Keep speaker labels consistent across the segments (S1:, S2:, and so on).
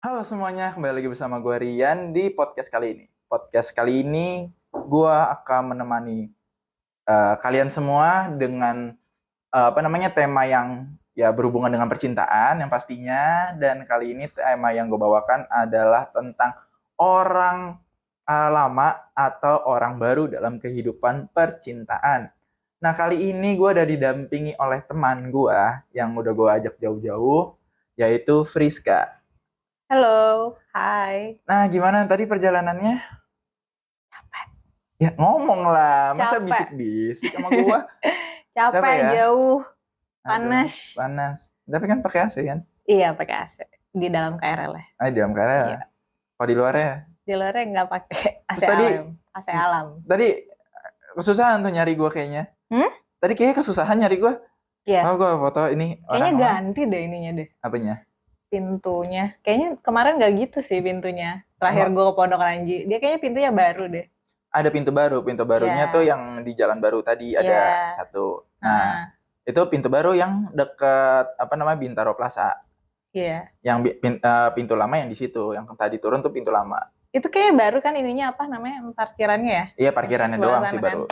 S1: Halo semuanya, kembali lagi bersama gue Rian di podcast kali ini. Podcast kali ini gue akan menemani kalian semua dengan tema yang ya berhubungan dengan percintaan yang pastinya. Dan kali ini tema yang gue bawakan adalah tentang orang lama atau orang baru dalam kehidupan percintaan. Nah kali ini gue udah didampingi oleh teman gue yang udah gue ajak jauh-jauh, yaitu Friska.
S2: Halo, hai.
S1: Nah, gimana tadi perjalanannya?
S2: Capek.
S1: Ya ngomong lah, masa
S2: Capek.
S1: bisik-bisik sama gua? Capek
S2: Capek
S1: ya?
S2: jauh,
S1: Aduh,
S2: panas.
S1: panas. Tapi kan pakai AC kan?
S2: Iya, pakai AC di dalam KRL ya.
S1: Ah, di dalam karya.
S2: Iya.
S1: Kalau di luarnya.
S2: Di luarnya nggak pakai AC
S1: Terus tadi,
S2: alam, AC alam.
S1: tadi kesusahan tuh nyari gua kayaknya.
S2: Hmm?
S1: Tadi kayaknya kesusahan nyari gua. Oh,
S2: Yes.
S1: gua foto ini
S2: Kayaknya
S1: orang mana?
S2: ganti deh ininya deh,
S1: Apanya?
S2: pintunya. Kayaknya kemarin nggak gitu sih pintunya. Terakhir
S1: Oh,
S2: gue ke Pondok Ranji, dia kayaknya pintunya baru deh.
S1: ada pintu baru. Pintu barunya tuh
S2: Ya,
S1: yang di Jalan Baru tadi ada
S2: ya.
S1: satu. Nah,
S2: Heeh.
S1: itu pintu baru yang deket Bintaro Plaza.
S2: Iya.
S1: Yang pintu lama yang di situ, yang tadi turun tuh pintu lama.
S2: Itu kayaknya baru kan ininya apa namanya parkirannya ya?
S1: Iya
S2: Yang
S1: parkirannya
S2: sebelah
S1: doang
S2: sana
S1: sih
S2: kan.
S1: baru.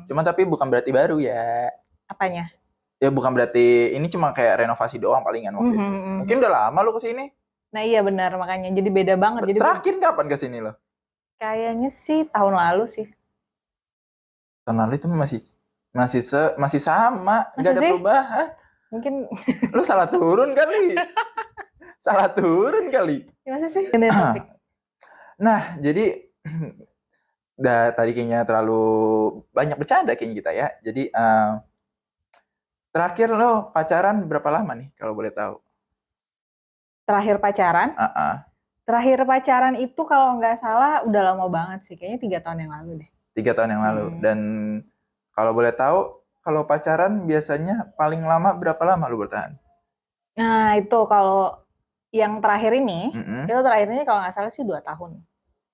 S1: Cuma tapi bukan berarti baru ya.
S2: Apanya?
S1: Ya bukan berarti ini cuma kayak renovasi doang palingan waktu itu. Mungkin udah lama lu kesini.
S2: Nah iya benar makanya jadi beda banget. Jadi
S1: Terakhir kapan kesini lo?
S2: kayaknya sih tahun lalu sih.
S1: Tahun lalu itu masih sama, nggak
S2: Masa
S1: ada
S2: sih?
S1: perubahan.
S2: Mungkin
S1: Lu salah turun kali. Salah turun kali.
S2: masa sih? Ini topik.
S1: Nah, jadi tadi kayaknya terlalu banyak bercanda kayaknya kita ya. Jadi terakhir lo pacaran berapa lama nih kalau boleh tahu?
S2: Terakhir pacaran?
S1: Uh-uh.
S2: Terakhir pacaran itu kalau nggak salah udah lama banget sih. Kayaknya 3 tahun yang lalu deh.
S1: 3 tahun yang lalu. Dan kalau boleh tahu, kalau pacaran biasanya paling lama berapa lama lu bertahan?
S2: Nah itu kalau yang terakhir ini,
S1: Mm-mm.
S2: itu terakhirnya kalau nggak salah sih 2 tahun.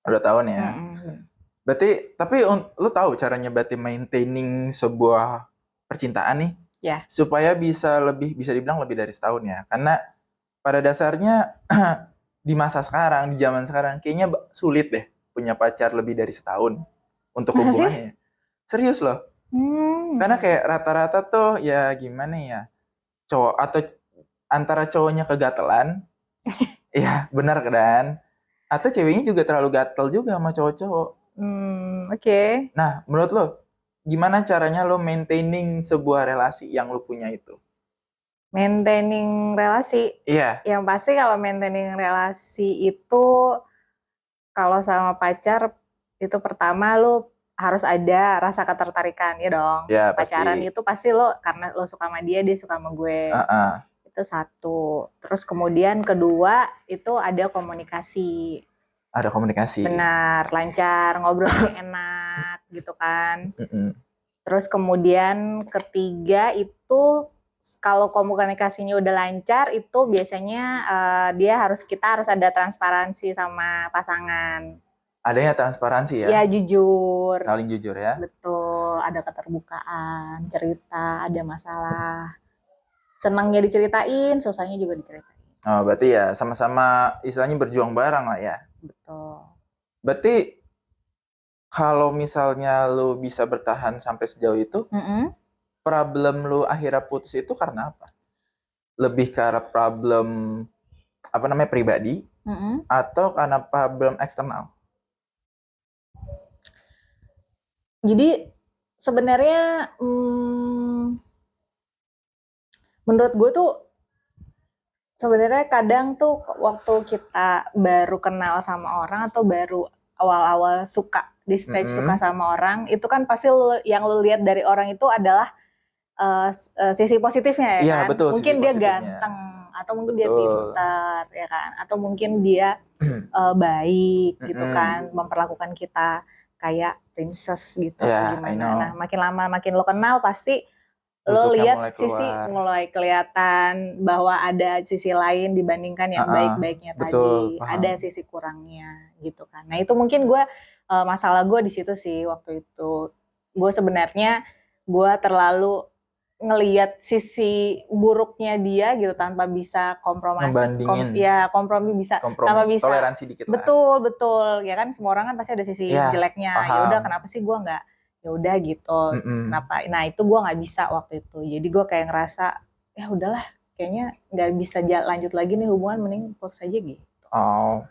S1: 2 tahun ya.
S2: Mm-mm.
S1: Berarti, tapi lu tahu caranya berarti maintaining sebuah percintaan nih,
S2: Ya.
S1: supaya bisa dibilang lebih dari setahun ya. Karena pada dasarnya di masa sekarang, di zaman sekarang, kayaknya sulit deh punya pacar lebih dari setahun untuk
S2: Masa sih?
S1: hubungannya. Serius loh.
S2: Hmm.
S1: Karena kayak rata-rata tuh ya gimana ya, cowok atau antara cowoknya kegatelan, ya benar kan? Atau ceweknya juga terlalu gatel juga sama cowok-cowok.
S2: Oke.
S1: Nah, menurut lo, gimana caranya lo maintaining sebuah relasi yang lo punya itu?
S2: Maintaining relasi.
S1: Iya,
S2: Yang pasti kalau maintaining relasi itu kalau sama pacar itu pertama lu harus ada rasa ketertarikan ya dong.
S1: ya
S2: Pacaran
S1: pasti.
S2: itu pasti lo karena lo suka sama dia, dia suka sama gue.
S1: Uh-uh.
S2: Itu satu. Terus kemudian kedua itu ada komunikasi.
S1: Ada komunikasi.
S2: Benar, lancar, ngobrolnya enak gitu kan.
S1: Mm-mm.
S2: Terus kemudian ketiga itu kalau komunikasinya udah lancar itu biasanya kita harus ada transparansi sama pasangan.
S1: Adanya transparansi ya,
S2: Ya jujur.
S1: saling jujur ya.
S2: Betul, ada keterbukaan, cerita, ada masalah. Senangnya diceritain, susahnya juga diceritain.
S1: Oh, berarti ya sama-sama istilahnya berjuang bareng lah ya.
S2: Betul.
S1: Berarti kalau misalnya lo bisa bertahan sampai sejauh itu, problem lo akhirnya putus itu karena apa? Lebih ke arah problem pribadi atau karena problem eksternal?
S2: Jadi sebenarnya menurut gue tuh sebenarnya kadang tuh waktu kita baru kenal sama orang atau baru awal-awal suka di stage suka sama orang itu kan pasti yang lu lihat dari orang itu adalah sisi positifnya ya
S1: Iya,
S2: kan.
S1: betul,
S2: Mungkin
S1: sisi
S2: dia
S1: positifnya.
S2: ganteng atau mungkin dia
S1: Betul.
S2: pintar ya kan atau mungkin dia baik gitu kan memperlakukan kita kayak princess gitu
S1: Ya,
S2: atau
S1: I
S2: gimana.
S1: know.
S2: Nah makin lama makin lo kenal pasti lo
S1: Busuknya
S2: lihat
S1: mulai
S2: sisi
S1: keluar.
S2: mulai kelihatan bahwa ada sisi lain dibandingkan yang baik-baiknya
S1: betul,
S2: tadi.
S1: paham.
S2: Ada sisi kurangnya gitu kan. Nah itu mungkin gue masalah gue di situ sih waktu itu. Gue sebenarnya gue terlalu ngelihat sisi buruknya dia gitu tanpa bisa
S1: Ngebandingin.
S2: kompromi bisa
S1: Kompromi,
S2: tanpa bisa
S1: toleransi dikit lah.
S2: betul ya kan, semua orang kan pasti ada sisi
S1: Ya,
S2: jeleknya.
S1: paham.
S2: Ya udah, kenapa sih gue nggak, ya udah gitu. Kenapa? Nah itu gue nggak bisa waktu itu. Jadi gue kayak ngerasa ya udahlah, kayaknya nggak bisa lanjut lagi nih hubungan, mending putus aja gitu.
S1: Oh,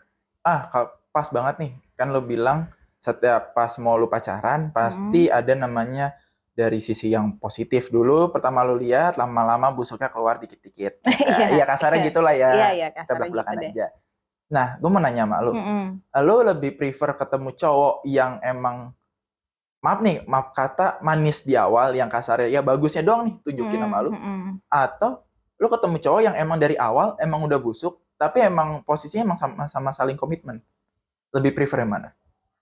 S1: pas banget nih. Kan lo bilang setiap pas mau lo pacaran pasti ada namanya dari sisi yang positif dulu. Pertama lo lihat, lama-lama busuknya keluar dikit-dikit. Iya kasarnya gitulah ya.
S2: Iya
S1: Kita
S2: kasarnya
S1: belak-belakan
S2: gitu deh.
S1: aja. Nah, gue mau nanya sama lo lebih prefer ketemu cowok yang emang, maaf kata, manis di awal, yang kasarnya ya bagusnya doang nih tunjukin sama lo, atau lo ketemu cowok yang emang dari awal emang udah busuk, tapi emang posisinya emang sama-sama saling komitmen. Lebih prefer yang mana?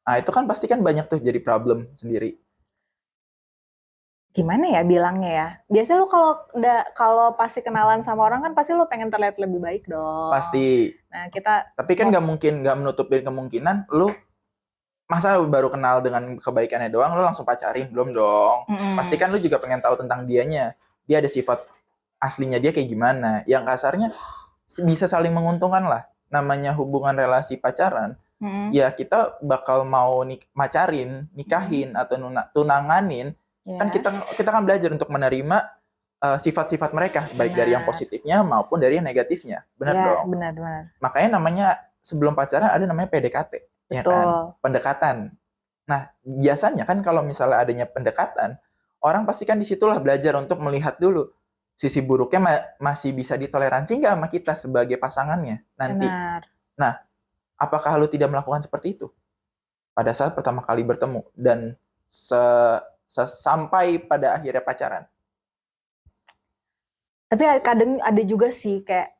S1: Nah, itu kan pasti kan banyak tuh jadi problem sendiri.
S2: Gimana ya bilangnya ya? Biasanya lu kalau pasti kenalan sama orang kan pasti lu pengen terlihat lebih baik dong.
S1: Pasti.
S2: Nah, kita
S1: Tapi kan nggak menutupin kemungkinan lu masa baru kenal dengan kebaikannya doang lu langsung pacarin, belum dong. Pasti kan lu juga pengen tahu tentang dianya. Dia ada sifat aslinya dia kayak gimana. Yang kasarnya bisa saling menguntungkan lah. Namanya hubungan relasi pacaran. Ya kita bakal mau nikahin atau tunanganin. Kan kita kan belajar untuk menerima sifat-sifat mereka, baik dari yang positifnya maupun dari yang negatifnya. Benar dong?
S2: Benar.
S1: Makanya namanya sebelum pacaran ada namanya PDKT. Ya kan? Pendekatan. Nah, biasanya kan kalau misalnya adanya pendekatan, orang pasti kan disitulah belajar untuk melihat dulu sisi buruknya masih bisa ditoleransi nggak sama kita sebagai pasangannya nanti.
S2: Benar.
S1: Nah, apakah lu tidak melakukan seperti itu pada saat pertama kali bertemu dan sampai pada akhirnya pacaran?
S2: Tapi kadang ada juga sih kayak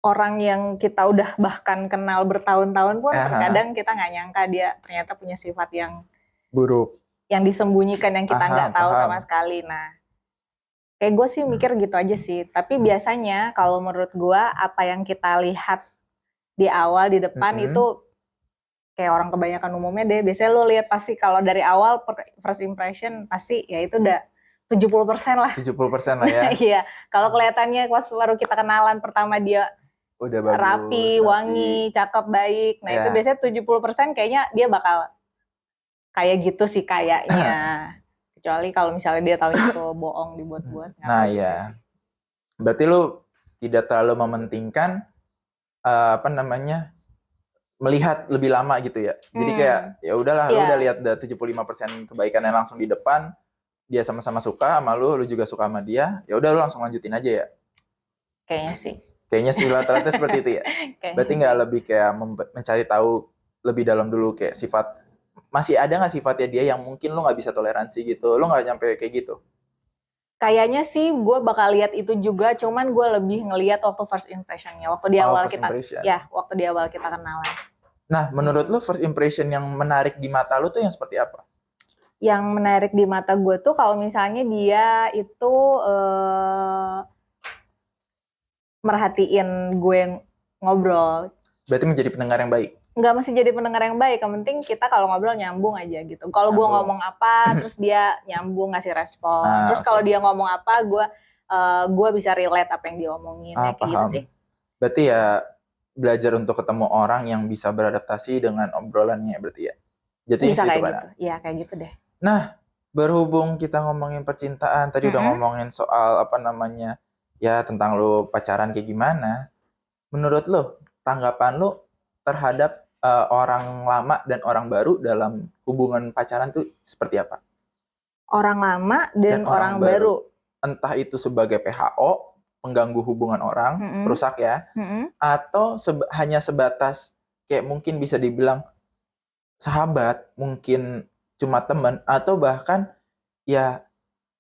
S2: orang yang kita udah bahkan kenal bertahun-tahun pun terkadang kita nggak nyangka dia ternyata punya sifat yang
S1: buruk,
S2: yang disembunyikan, yang kita nggak tahu sama sekali. Nah, kayak gue sih mikir gitu aja sih. Tapi biasanya kalau menurut gue apa yang kita lihat di awal, di depan itu kayak orang kebanyakan umumnya deh. Biasanya lo lihat pasti kalau dari awal first impression pasti ya itu udah 70% lah.
S1: 70% lah ya.
S2: Iya. Kalau kelihatannya pas baru kita kenalan pertama dia
S1: udah bagus,
S2: rapi, wangi, cakep, baik. Nah itu biasanya 70% kayaknya dia bakal kayak gitu sih kayaknya. Kecuali kalau misalnya dia tahu itu bohong dibuat-buat.
S1: Nah ya. Berarti lu tidak terlalu mementingkan melihat lebih lama gitu ya. Jadi kayak ya udahlah, lu udah lihat 75% kebaikannya langsung di depan, dia sama-sama suka sama lu juga suka sama dia, ya udah lu langsung lanjutin aja ya. Kayaknya sih rata-rata seperti itu ya. Berarti nggak lebih kayak mencari tahu lebih dalam dulu kayak sifat, masih ada nggak sifatnya dia yang mungkin lu nggak bisa toleransi gitu, lu nggak nyampe kayak gitu?
S2: Kayaknya sih gue bakal lihat itu juga, cuman gue lebih ngelihat waktu first impressionnya, waktu di awal waktu di awal kita kenalan.
S1: Nah, menurut lu first impression yang menarik di mata lu tuh yang seperti apa?
S2: Yang menarik di mata gue tuh kalau misalnya dia itu merhatiin gue ngobrol.
S1: Berarti menjadi pendengar yang baik?
S2: Nggak mesti jadi pendengar yang baik, yang penting kita kalau ngobrol nyambung aja gitu. Kalau gue ngomong apa, terus dia nyambung ngasih respon. Terus kalau dia ngomong apa, gue bisa relate apa yang dia omongin. Kayak gitu sih.
S1: Berarti ya belajar untuk ketemu orang yang bisa beradaptasi dengan obrolannya berarti ya? Jatuhnya
S2: bisa kayak gitu. Iya kayak gitu deh.
S1: Nah, berhubung kita ngomongin percintaan, tadi udah ngomongin soal ya tentang lu pacaran kayak gimana. Menurut lu, tanggapan lu terhadap orang lama dan orang baru dalam hubungan pacaran tuh seperti apa?
S2: Orang lama dan orang baru.
S1: Entah itu sebagai PHO, pengganggu hubungan orang, perusak ya, atau hanya sebatas kayak mungkin bisa dibilang sahabat, mungkin cuma teman, atau bahkan ya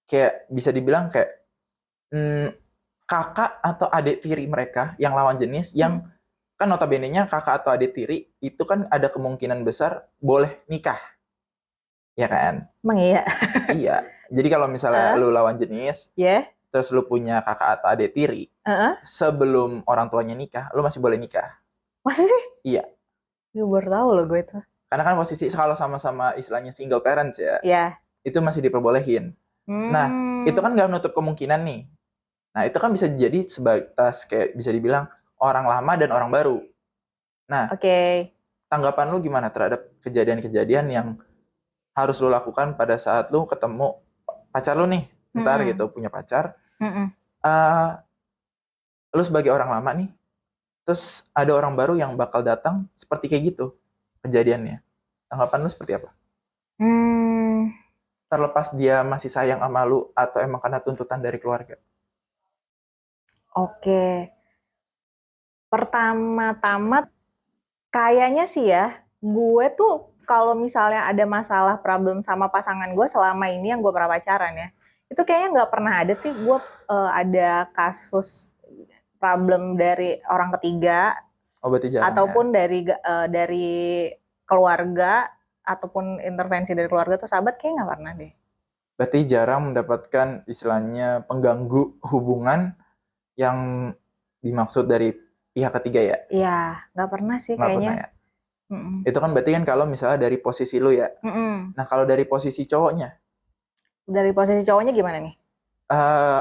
S1: kayak bisa dibilang kayak kakak atau adik tiri mereka yang lawan jenis, yang kan notabene-nya kakak atau adik tiri itu kan ada kemungkinan besar boleh nikah, ya kan?
S2: Emang iya?
S1: Iya. Jadi kalau misalnya lu lawan jenis, terus lu punya kakak atau adik tiri, sebelum orang tuanya nikah, lu masih boleh nikah.
S2: Masa sih?
S1: Iya.
S2: Gue baru tahu loh gue itu.
S1: Karena kan posisi kalau sama-sama istilahnya single parents ya,
S2: itu
S1: masih diperbolehin. Nah, itu kan nggak menutup kemungkinan nih. Nah, itu kan bisa jadi sebatas kayak bisa dibilang orang lama dan orang baru. Nah,
S2: Oke.
S1: tanggapan lu gimana terhadap kejadian-kejadian yang harus lu lakukan pada saat lu ketemu pacar lu nih, ntar gitu, punya pacar. Eh, Lu sebagai orang lama nih, terus ada orang baru yang bakal datang seperti kayak gitu kejadiannya. Tanggapan lu seperti apa?
S2: Hmm,
S1: Terlepas dia masih sayang sama lu atau emang karena tuntutan dari keluarga.
S2: oke. Pertama-tama kayaknya sih ya, gue tuh kalau misalnya ada masalah problem sama pasangan gue selama ini yang gue pernah pacaran ya, itu kayaknya nggak pernah ada sih gue ada kasus problem dari orang ketiga
S1: Oh, berarti jarang ya.
S2: ataupun dari keluarga ataupun intervensi dari keluarga atau sahabat kayaknya nggak pernah deh.
S1: Berarti jarang mendapatkan istilahnya pengganggu hubungan yang dimaksud dari pihak ketiga ya?
S2: Iya, nggak pernah sih
S1: Nggak
S2: kayaknya.
S1: pernah ya?
S2: Mm-mm.
S1: Itu kan berarti kan kalau misalnya dari posisi lu ya.
S2: Mm-mm.
S1: Nah, kalau dari posisi cowoknya,
S2: Dari posisi cowoknya gimana nih?
S1: eh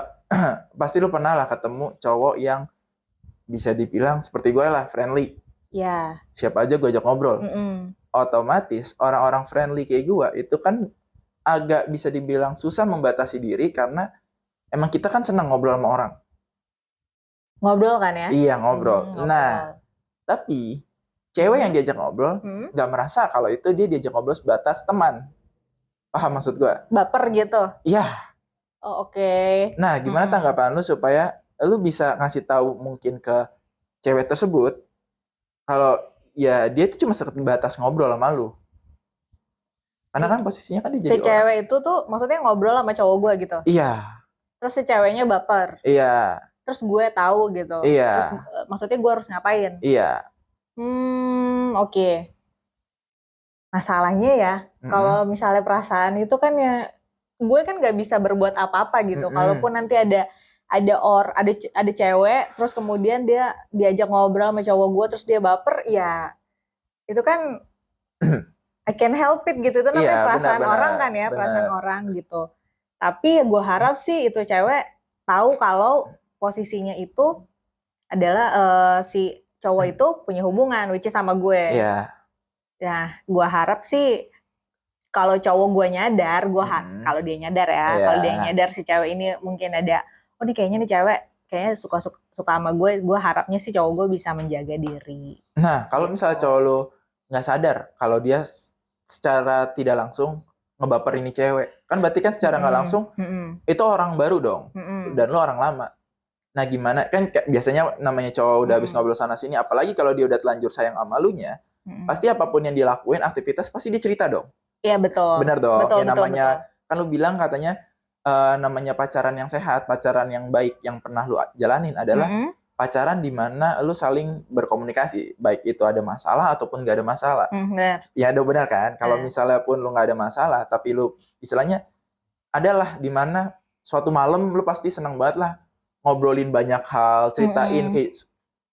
S1: pasti lu pernah lah ketemu cowok yang bisa dibilang seperti gue lah, friendly.
S2: Ya.
S1: Siapa aja gue ajak ngobrol.
S2: Mm-mm.
S1: Otomatis orang-orang friendly kayak gue itu kan agak bisa dibilang susah membatasi diri karena emang kita kan senang ngobrol sama orang.
S2: Ngobrol kan ya?
S1: Iya, ngobrol.
S2: Ngobrol.
S1: Nah, tapi cewek yang diajak ngobrol nggak merasa kalau itu dia diajak ngobrol sebatas teman. Paham maksud gue?
S2: Baper gitu.
S1: Iya.
S2: Oh, oke.
S1: Nah, gimana tanggapan lu supaya lu bisa ngasih tahu mungkin ke cewek tersebut kalau ya dia itu cuma sebatas ngobrol sama lu. Karena kan posisinya kan dia
S2: Si
S1: jadi orang.
S2: cewek itu tuh maksudnya ngobrol sama cowok gue gitu.
S1: Iya.
S2: Terus si ceweknya baper.
S1: Iya.
S2: Terus gue tahu gitu.
S1: Iya.
S2: Terus maksudnya gue harus ngapain?
S1: Iya.
S2: Oke. Masalahnya ya, kalau misalnya perasaan itu kan ya, gue kan nggak bisa berbuat apa-apa gitu. Kalaupun nanti ada cewek, terus kemudian dia diajak ngobrol sama cowok gue, terus dia baper, ya itu kan I can help it gitu. Itu namanya
S1: Iya,
S2: perasaan
S1: benar,
S2: orang kan ya,
S1: benar.
S2: perasaan orang gitu. Tapi ya gue harap sih itu cewek tahu kalau posisinya itu adalah si cowok itu punya hubungan, which is sama gue.
S1: Iya.
S2: Nah, gue harap sih kalau cowok gue nyadar, kalau dia nyadar ya,
S1: Iya.
S2: kalau dia nyadar si cewek ini mungkin ada, oh nih kayaknya nih cewek kayaknya suka sama gue harapnya sih cowok gue bisa menjaga diri.
S1: Nah, kalau misalnya cowok lu nggak sadar kalau dia secara tidak langsung ngebaper ini cewek, kan berarti kan secara nggak langsung itu orang baru dong, dan lu orang lama. Nah, gimana kan biasanya namanya cowok udah habis ngobrol sana sini, apalagi kalau dia udah telanjur sayang sama lunya, pasti apapun yang dilakuin aktivitas pasti dia cerita dong.
S2: Iya betul.
S1: Benar dong.
S2: Betul,
S1: Ya namanya
S2: betul.
S1: kan lu bilang katanya namanya pacaran yang sehat, pacaran yang baik yang pernah lu jalanin adalah pacaran di mana lu saling berkomunikasi, baik itu ada masalah ataupun gak ada masalah.
S2: Benar.
S1: Ya udah benar kan? Kalau misalnya pun lu gak ada masalah, tapi lu istilahnya adalah di mana suatu malam lu pasti seneng banget lah ngobrolin banyak hal, ceritain kayak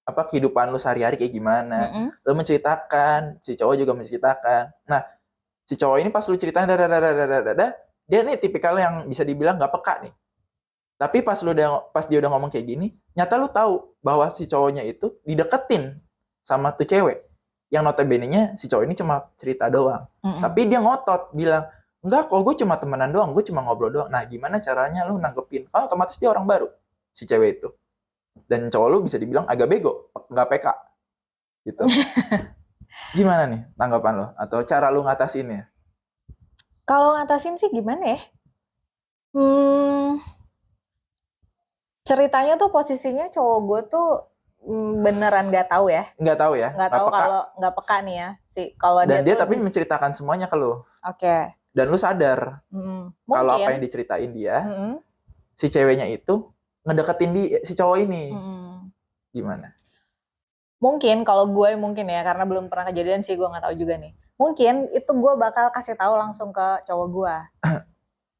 S1: apa kehidupan lu sehari-hari kayak gimana. Lu menceritakan, si cowok juga menceritakan. Nah, si cowok ini pas lu ceritain dia nih tipikal yang bisa dibilang nggak peka nih. Tapi pas dia udah ngomong kayak gini, nyata lu tahu bahwa si cowoknya itu dideketin sama tuh cewek. Yang notabene-nya si cowok ini cuma cerita doang. Tapi dia ngotot bilang, enggak kok gue cuma temenan doang, gue cuma ngobrol doang. Nah, gimana caranya lu nanggepin? Kan otomatis dia orang baru, si cewek itu. Dan cowok lu bisa dibilang agak bego, nggak peka. Gitu. Gimana nih tanggapan lo? Atau cara lu ngatasinnya?
S2: Kalau ngatasin sih gimana ya? Ceritanya tuh posisinya cowok gue tuh beneran nggak tahu ya?
S1: Nggak tahu ya?
S2: Nggak tahu kalau nggak peka nih ya. Kalau
S1: Dan dia
S2: tuh
S1: tapi menceritakan semuanya ke lu.
S2: Oke.
S1: Dan lu sadar kalau apa yang diceritain dia, si ceweknya itu ngedeketin si cowok ini. Gimana?
S2: Mungkin kalau gue ya karena belum pernah kejadian sih, gue nggak tahu juga nih. Mungkin itu gue bakal kasih tahu langsung ke cowok gue.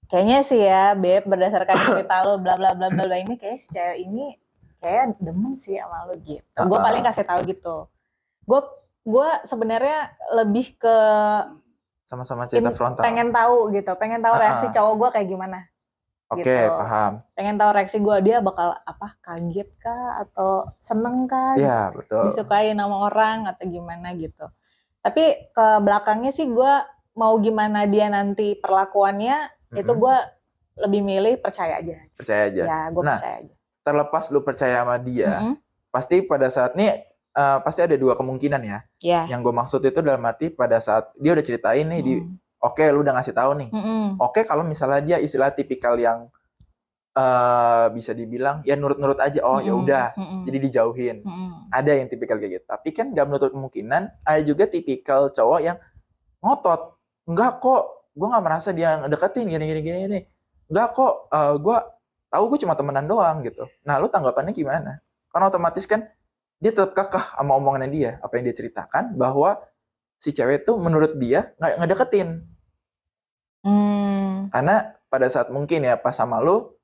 S2: Kayaknya sih ya, Beb, berdasarkan cerita lo bla bla bla bla ini kayak si cewek ini kayak demen sih sama lo gitu. Gue paling kasih tahu gitu. Gue sebenarnya lebih ke
S1: sama-sama cerita frontal.
S2: Pengen tahu reaksi cowok gue kayak gimana.
S1: Oke,
S2: gitu.
S1: paham.
S2: Pengen tahu reaksi gue, dia bakal apa, kaget kah atau seneng kah
S1: Iya, betul.
S2: disukai nama orang atau gimana gitu. Tapi ke belakangnya sih gue mau gimana dia nanti perlakuannya, itu gue lebih milih percaya aja.
S1: Percaya aja.
S2: Ya, gue
S1: Nah,
S2: percaya aja.
S1: terlepas lu percaya sama dia, pasti pada saat ini pasti ada dua kemungkinan ya.
S2: Ya.
S1: Yang gue maksud itu dalam arti pada saat dia udah ceritain nih, oke, lu udah ngasih tahu nih. Oke, kalau misalnya dia istilah tipikal yang bisa dibilang ya nurut-nurut aja, oh ya udah, jadi dijauhin. Ada yang tipikal kayak gitu. Tapi kan nggak menutup kemungkinan ada juga tipikal cowok yang ngotot. Enggak kok, gue nggak merasa dia ngedeketin gini. Enggak kok, gue tahu gue cuma temenan doang gitu. Nah, lu tanggapannya gimana? Karena otomatis kan dia tetap kekeh sama omongannya dia, apa yang dia ceritakan bahwa si cewek itu menurut dia nggak ngedeketin. Karena pada saat mungkin ya pas sama lu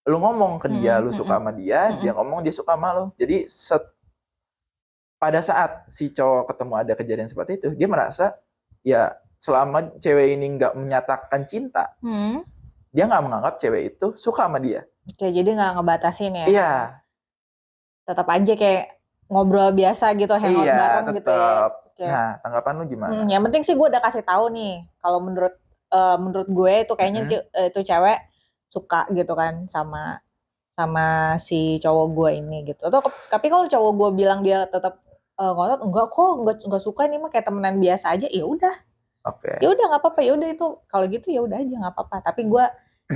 S1: ngomong ke dia lu suka sama dia, dia ngomong dia suka sama lu. Jadi pada saat si cowok ketemu ada kejadian seperti itu, dia merasa ya selama cewek ini nggak menyatakan cinta, dia nggak menganggap cewek itu suka sama dia.
S2: Oke, jadi nggak ngebatasin ya?
S1: Iya.
S2: Tetap aja kayak ngobrol biasa gitu, hangout bareng gitu ya.
S1: Okay. Nah, tanggapan lu gimana?
S2: Yang penting sih gue udah kasih tahu nih, kalau menurut gue itu kayaknya itu cewek suka gitu kan sama si cowok gue ini gitu. Tapi kalau cowok gue bilang dia tetap ngotot, enggak suka, ini mah kayak temenan biasa aja, ya udah.
S1: Oke.
S2: Ya udah nggak apa-apa, ya udah itu kalau gitu ya udah aja nggak apa-apa. Tapi gue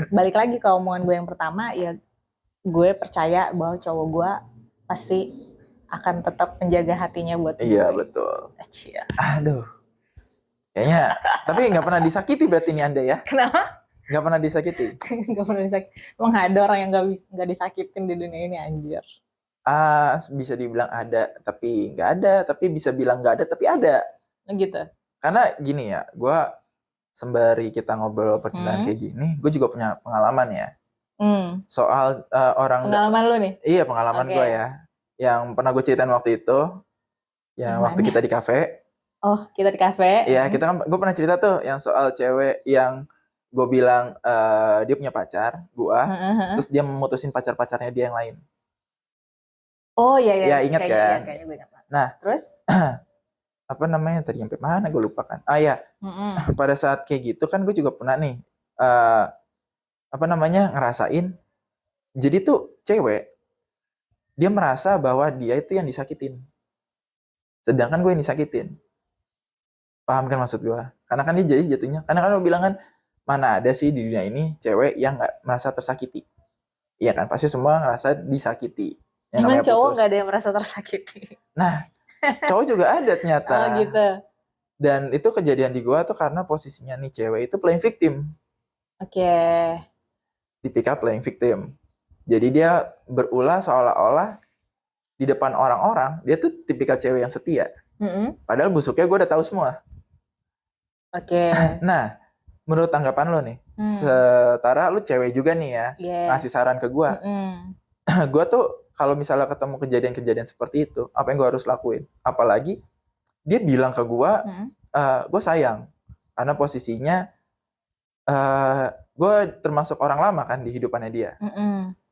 S2: balik lagi ke omongan gue yang pertama, ya gue percaya bahwa cowok gue pasti akan tetap menjaga hatinya buat gue.
S1: Iya, betul. Aduh. Kayaknya, tapi nggak pernah disakiti berarti ini Anda ya?
S2: Kenapa?
S1: Nggak pernah disakiti?
S2: Nggak pernah disakiti. Emang ada orang yang nggak disakitin di dunia ini, anjir?
S1: Bisa dibilang ada, tapi nggak ada. Tapi bisa bilang nggak ada, tapi ada.
S2: Gitu?
S1: Karena gini ya, gue sembari kita ngobrol percintaan kayak gini, gue juga punya pengalaman ya. Soal orang...
S2: Pengalaman lu nih?
S1: Iya, pengalaman gue ya. Yang pernah gue ceritain waktu itu, yang waktu kita di kafe.
S2: Oh, kita di kafe.
S1: Iya, gue pernah cerita tuh yang soal cewek yang gue bilang dia punya pacar, gue, terus dia memutusin pacar-pacarnya dia yang lain.
S2: Oh iya.
S1: Ya, ingat kan?
S2: Kayaknya gue ingat.
S1: Nah, terus apa namanya tadi sampai mana gue lupa kan? Ya, pada saat kayak gitu kan gue juga pernah nih ngerasain. Jadi tuh cewek dia merasa bahwa dia itu yang disakitin, sedangkan gue yang disakitin. Paham kan maksud gue? Karena kan dia jadi jatuhnya, karena kan lo bilang kan mana ada sih di dunia ini cewek yang nggak merasa tersakiti? Iya kan, pasti semua ngerasa disakiti.
S2: Emang cowok nggak ada yang merasa tersakiti?
S1: Nah, cowok juga ada ternyata.
S2: Oh gitu.
S1: Dan itu kejadian di gue tuh karena posisinya nih cewek itu playing victim.
S2: Oke.
S1: Tipikal playing victim. Jadi dia berulah seolah-olah di depan orang-orang dia tuh tipikal cewek yang setia. Padahal busuknya gue udah tahu semua.
S2: Oke.
S1: Nah, menurut tanggapan lo nih, setara lu cewek juga nih ya, ngasih saran ke gue. Gue tuh kalau misalnya ketemu kejadian-kejadian seperti itu, apa yang gue harus lakuin? Apalagi dia bilang ke gue, gue sayang. Karena posisinya gue termasuk orang lama kan di hidupannya dia.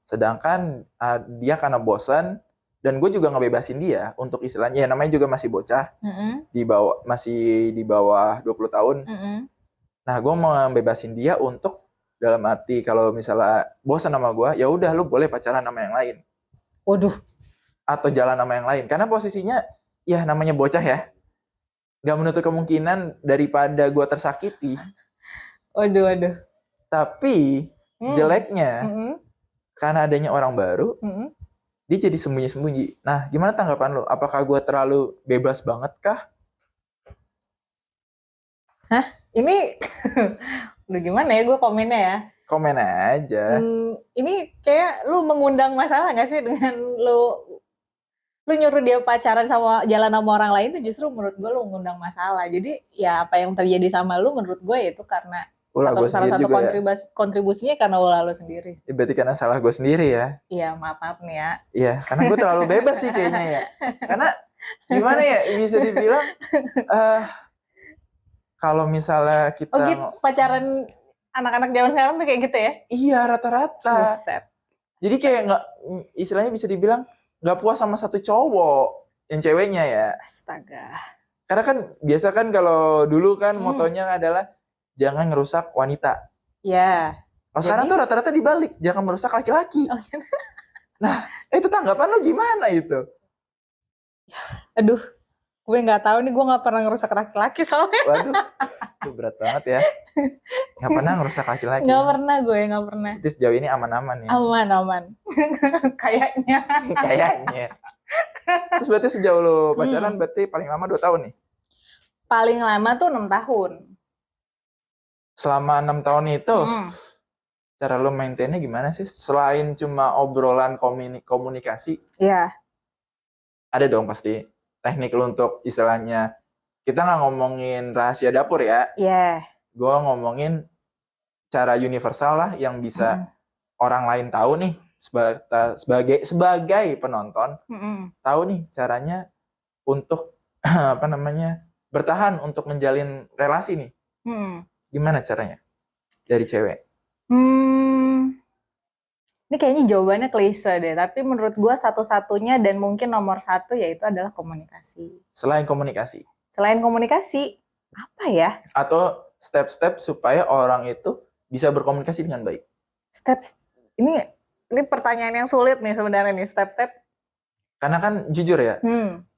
S1: Sedangkan dia karena bosan, dan gue juga ngebebasin dia untuk istilahnya, ya namanya juga masih bocah, masih di bawah 20 tahun. Nah, gue mau ngebebasin dia untuk dalam arti kalau misalnya bosan sama gue, ya udah lu boleh pacaran sama yang lain.
S2: Waduh.
S1: Atau jalan sama yang lain. Karena posisinya ya namanya bocah ya, nggak menutup kemungkinan daripada gue tersakiti.
S2: Waduh.
S1: Tapi jeleknya karena adanya orang baru, dia jadi sembunyi-sembunyi. Nah, gimana tanggapan lo? Apakah gue terlalu bebas banget kah?
S2: Hah? Ini udah gimana ya gue komennya ya?
S1: Komen aja.
S2: Ini kayak lu mengundang masalah gak sih dengan lu nyuruh dia pacaran sama jalan sama orang lain, tuh justru menurut gue lu mengundang masalah. Jadi ya apa yang terjadi sama lu menurut gue itu karena salah satu kontribusinya karena ulah lu sendiri.
S1: Berarti karena salah gue sendiri ya?
S2: Iya, maaf nih ya.
S1: Iya, karena gue terlalu bebas sih kayaknya ya. Karena gimana ya, bisa dibilang kalau misalnya kita...
S2: gitu, pacaran anak-anak zaman sekarang tuh kayak gitu ya?
S1: Iya, rata-rata.
S2: Buset.
S1: Jadi kayak nggak, istilahnya bisa dibilang nggak puas sama satu cowok yang ceweknya ya.
S2: Astaga.
S1: Karena kan biasa kan kalau dulu kan
S2: Hmm.
S1: motonya adalah jangan ngerusak wanita.
S2: Ya.
S1: Kalau sekarang
S2: Jadi-
S1: tuh rata-rata dibalik, jangan merusak laki-laki.
S2: Oh, gitu.
S1: Nah, itu tanggapan lo gimana itu?
S2: Aduh, gue nggak tahu nih, gue nggak pernah ngerusak laki-laki soalnya.
S1: Waduh, itu berat banget ya. Nggak pernah ngerusak laki-laki.
S2: Nggak pernah gue, nggak pernah.
S1: Itu sejauh ini aman-aman ya.
S2: Aman. Kayaknya.
S1: Kayaknya. Terus berarti sejauh lo pacaran berarti paling lama 2 tahun nih?
S2: Paling lama tuh 6 tahun.
S1: Selama 6 tahun itu, cara lo maintainnya gimana sih? Selain cuma obrolan komunikasi,
S2: Iya.
S1: ada dong pasti teknik lo untuk istilahnya, kita nggak ngomongin rahasia dapur ya.
S2: Iya.
S1: Gue ngomongin cara universal lah yang bisa orang lain tahu nih, sebagai penonton, tahu nih caranya untuk apa namanya bertahan untuk menjalin relasi nih. Gimana caranya dari cewek?
S2: Ini kayaknya jawabannya klise deh, tapi menurut gue satu-satunya dan mungkin nomor 1 yaitu adalah komunikasi.
S1: Selain komunikasi?
S2: Selain komunikasi, apa ya?
S1: Atau step-step supaya orang itu bisa berkomunikasi dengan baik?
S2: Steps, ini pertanyaan yang sulit nih sebenarnya nih, step-step.
S1: Karena kan jujur ya,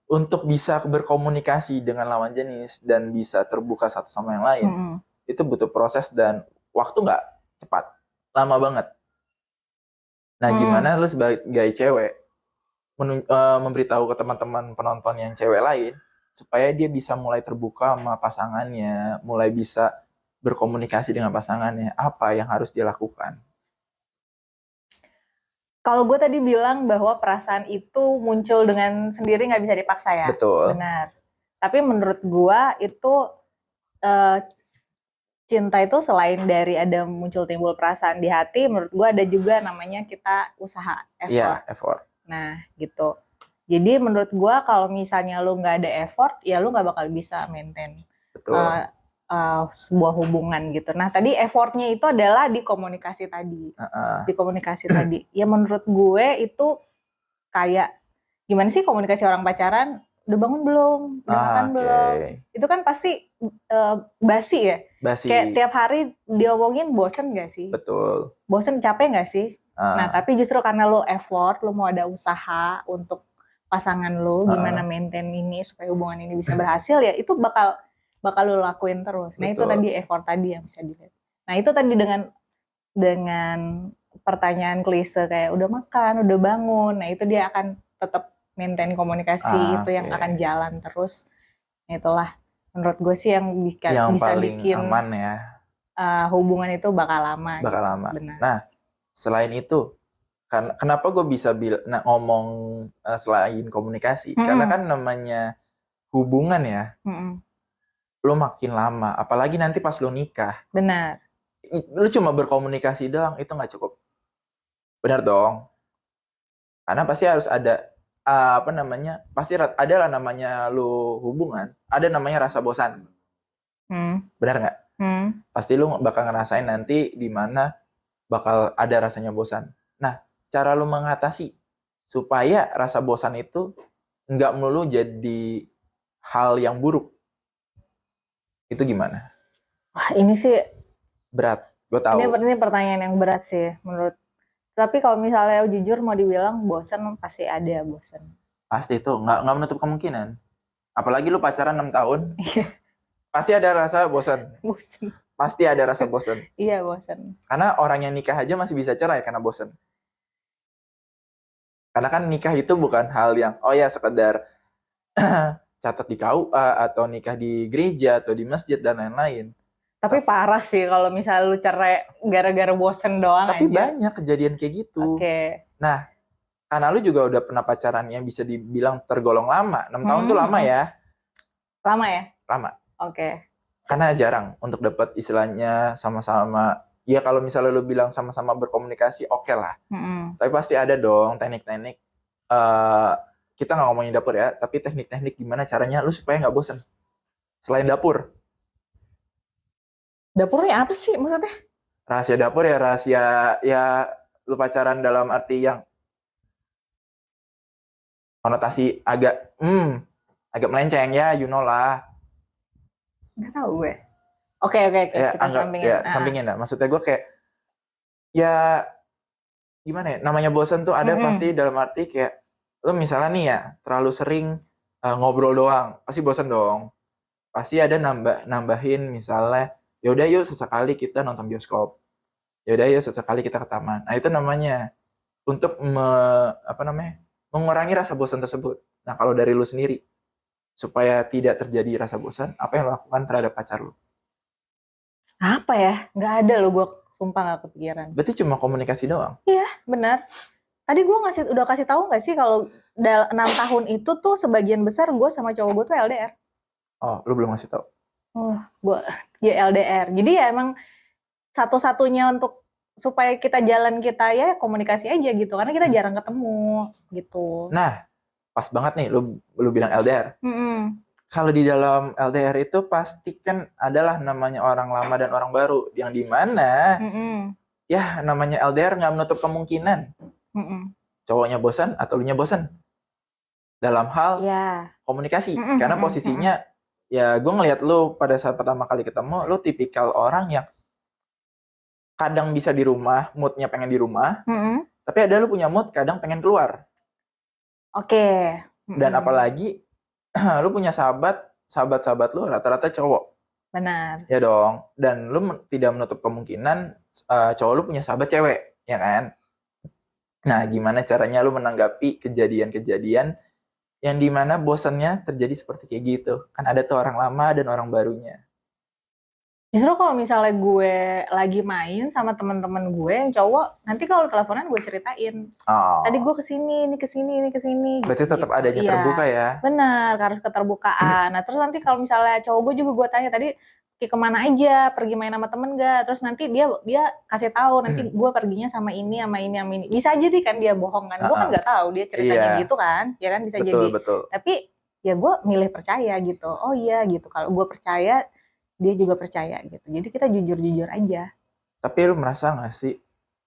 S1: untuk bisa berkomunikasi dengan lawan jenis dan bisa terbuka satu sama yang lain, itu butuh proses dan waktu nggak cepat, lama banget. Nah, gimana lu sebagai cewek memberitahu ke teman-teman penonton yang cewek lain supaya dia bisa mulai terbuka sama pasangannya, mulai bisa berkomunikasi dengan pasangannya, apa yang harus dia lakukan?
S2: Kalau gue tadi bilang bahwa perasaan itu muncul dengan sendiri, nggak bisa dipaksa ya.
S1: Betul.
S2: Benar. Tapi menurut gue itu cinta itu selain dari ada timbul perasaan di hati, menurut gue ada juga namanya kita usaha, effort.
S1: Iya, effort.
S2: Nah, gitu. Jadi menurut gue kalau misalnya lu nggak ada effort, ya lu nggak bakal bisa maintain sebuah hubungan gitu. Nah, tadi effortnya itu adalah di komunikasi tadi. Di komunikasi tadi. Ya menurut gue itu kayak gimana sih komunikasi orang pacaran? Udah bangun belum? Udah makan belum? Itu kan pasti basi ya?
S1: Basi.
S2: Kayak tiap hari diomongin, bosen gak sih?
S1: Betul.
S2: Bosen, capek gak sih? Nah, tapi justru karena lo effort, lo mau ada usaha untuk pasangan lo, gimana maintain ini supaya hubungan ini bisa berhasil, ya itu bakal lo lakuin terus. Nah, itu tadi effort tadi yang bisa dilihat. Nah, itu tadi dengan pertanyaan klise kayak udah makan, udah bangun. Nah, itu dia akan tetap maintain komunikasi itu yang akan jalan terus. Nah, itulah menurut gue sih yang bisa bikin
S1: aman ya.
S2: Hubungan itu bakal lama.
S1: Bakal
S2: gitu.
S1: lama.
S2: Benar.
S1: Nah, selain itu, kenapa gue bisa ngomong selain komunikasi? Karena kan namanya hubungan ya, lo makin lama, apalagi nanti pas lo nikah.
S2: Benar.
S1: Lo cuma berkomunikasi doang, itu nggak cukup. Benar dong. Karena pasti harus ada pasti ada lah namanya lu hubungan, ada namanya rasa bosan. Benar nggak? Pasti lu bakal ngerasain nanti di mana bakal ada rasanya bosan. Nah, cara lu mengatasi supaya rasa bosan itu nggak melulu jadi hal yang buruk, itu gimana?
S2: Wah, ini sih
S1: berat, gue tahu.
S2: Ini pertanyaan yang berat sih menurut. Tapi kalau misalnya jujur mau dibilang bosan, pasti ada bosan.
S1: Pasti itu, nggak menutup kemungkinan. Apalagi lu pacaran 6 tahun, pasti ada rasa bosan. Pasti ada rasa bosan.
S2: Iya, bosan.
S1: Karena orang yang nikah aja masih bisa cerai karena bosan. Karena kan nikah itu bukan hal yang sekedar catat di KUA atau nikah di gereja atau di masjid dan lain-lain.
S2: Tapi parah sih kalau misalnya lu cerai gara-gara bosen doang.
S1: Tapi banyak kejadian kayak gitu. Nah, karena lu juga udah pernah pacaran yang bisa dibilang tergolong lama. 6 tahun tuh lama ya?
S2: Lama ya?
S1: Lama.
S2: Karena
S1: jarang untuk dapat istilahnya sama-sama. Ya kalau misalnya lu bilang sama-sama berkomunikasi, oke lah. Tapi pasti ada dong teknik-teknik. Kita nggak ngomongin dapur ya, tapi teknik-teknik gimana caranya lu supaya nggak bosan. Selain dapur.
S2: Dapurnya apa sih maksudnya?
S1: rahasia dapur ya rahasia ya lu pacaran dalam arti yang konotasi agak melenceng ya, you know lah.
S2: Nggak tahu gue. Oke,
S1: Ya
S2: kita
S1: anggap
S2: sampingin.
S1: ya sampingin lah. Maksudnya gue kayak ya gimana ya? Namanya bosan tuh ada pasti dalam arti kayak lu misalnya nih ya terlalu sering ngobrol doang, pasti bosan dong. Pasti ada nambahin misalnya yaudah yuk sesekali kita nonton bioskop. Yaudah yuk sesekali kita ke taman. Nah, itu namanya untuk mengurangi rasa bosan tersebut. Nah, kalau dari lu sendiri supaya tidak terjadi rasa bosan, apa yang lo lakukan terhadap pacar lu?
S2: Apa ya? Nggak ada loh, gue sumpah nggak kepikiran.
S1: Berarti cuma komunikasi doang?
S2: Iya, benar. Tadi gue udah kasih tahu nggak sih kalau 6 tahun itu tuh sebagian besar gue sama cowok gue tuh LDR.
S1: Oh, lu belum ngasih tahu?
S2: Gue ya LDR. Jadi ya emang satu-satunya untuk supaya kita jalan kita ya komunikasi aja gitu, karena kita jarang ketemu gitu.
S1: Nah, pas banget nih lu bilang LDR. Kalau di dalam LDR itu pasti kan adalah namanya orang lama dan orang baru, yang dimana ya namanya LDR nggak menutup kemungkinan cowoknya bosan atau lu nya bosan dalam hal komunikasi. Karena posisinya ya gue ngelihat lu pada saat pertama kali ketemu, lu tipikal orang yang kadang bisa di rumah, moodnya pengen di rumah, tapi ada lu punya mood kadang pengen keluar.
S2: Oke.
S1: Dan apalagi lu punya sahabat lu rata-rata cowok.
S2: Benar.
S1: Ya dong. Dan lu tidak menutup kemungkinan cowok lu punya sahabat cewek, ya kan? Nah, gimana caranya lu menanggapi kejadian-kejadian yang dimana bosannya terjadi seperti kayak gitu? Kan ada tuh orang lama dan orang barunya.
S2: Justru kalau misalnya gue lagi main sama teman-teman gue yang cowok, nanti kalau teleponan gue ceritain. Tadi gue kesini, ini kesini.
S1: Berarti
S2: gitu,
S1: tetap adanya terbuka ya?
S2: Benar, harus keterbukaan. Nah terus nanti kalau misalnya cowok gue juga gue tanya tadi kemana aja, pergi main sama temen gak? Terus nanti dia kasih tahu nanti gue perginya sama ini. Bisa aja deh kan dia bohong kan? Gue kan nggak tahu dia ceritanya gitu kan? Ya kan bisa jadi.
S1: Betul.
S2: Tapi ya gue milih percaya gitu. Oh iya gitu. Kalau gue percaya dia juga percaya gitu. Jadi kita jujur-jujur aja.
S1: Tapi lu merasa gak sih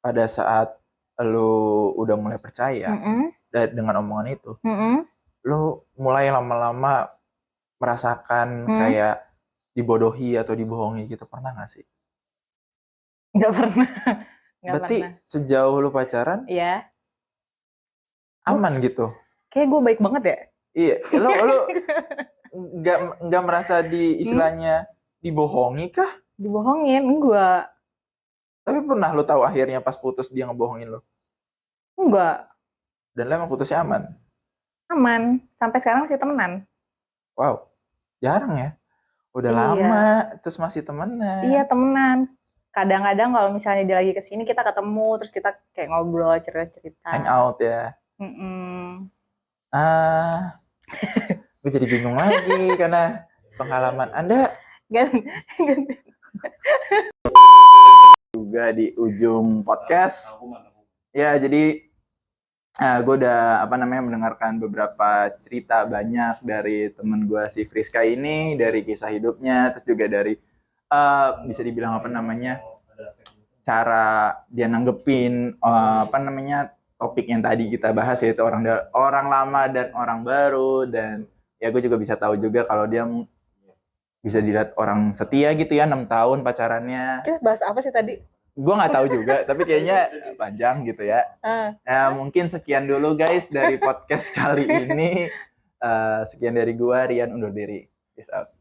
S1: pada saat lu udah mulai percaya dengan omongan itu, lu mulai lama-lama merasakan kayak dibodohi atau dibohongi gitu, pernah gak sih?
S2: Gak pernah.
S1: Berarti sejauh lu pacaran, aman gitu?
S2: Kayak gue baik banget ya?
S1: Iya, lu gak merasa di istilahnya dibohongi kah?
S2: Dibohongin, enggak.
S1: Tapi pernah lu tahu akhirnya pas putus dia ngebohongin lu?
S2: Enggak.
S1: Dan lu emang putusnya aman?
S2: Aman, sampai sekarang masih temenan.
S1: Wow, jarang ya? Udah lama, terus masih temenan.
S2: Iya, temenan. Kadang-kadang kalau misalnya dia lagi kesini, kita ketemu, terus kita kayak ngobrol, cerita-cerita.
S1: Hang out ya? Gue jadi bingung lagi, karena pengalaman Anda juga di ujung podcast. Ya, jadi gue udah mendengarkan beberapa cerita banyak dari temen gue si Friska ini, dari kisah hidupnya, terus juga dari bisa dibilang cara dia nanggepin topik yang tadi kita bahas, yaitu orang lama dan orang baru. Dan ya gue juga bisa tahu juga kalau dia bisa dilihat orang setia gitu ya, 6 tahun pacarannya.
S2: Kita bahas apa sih tadi?
S1: Gue nggak tahu juga, tapi kayaknya panjang gitu ya. Mungkin sekian dulu guys dari podcast kali ini. Sekian dari gue, Rian, undur diri. Peace out.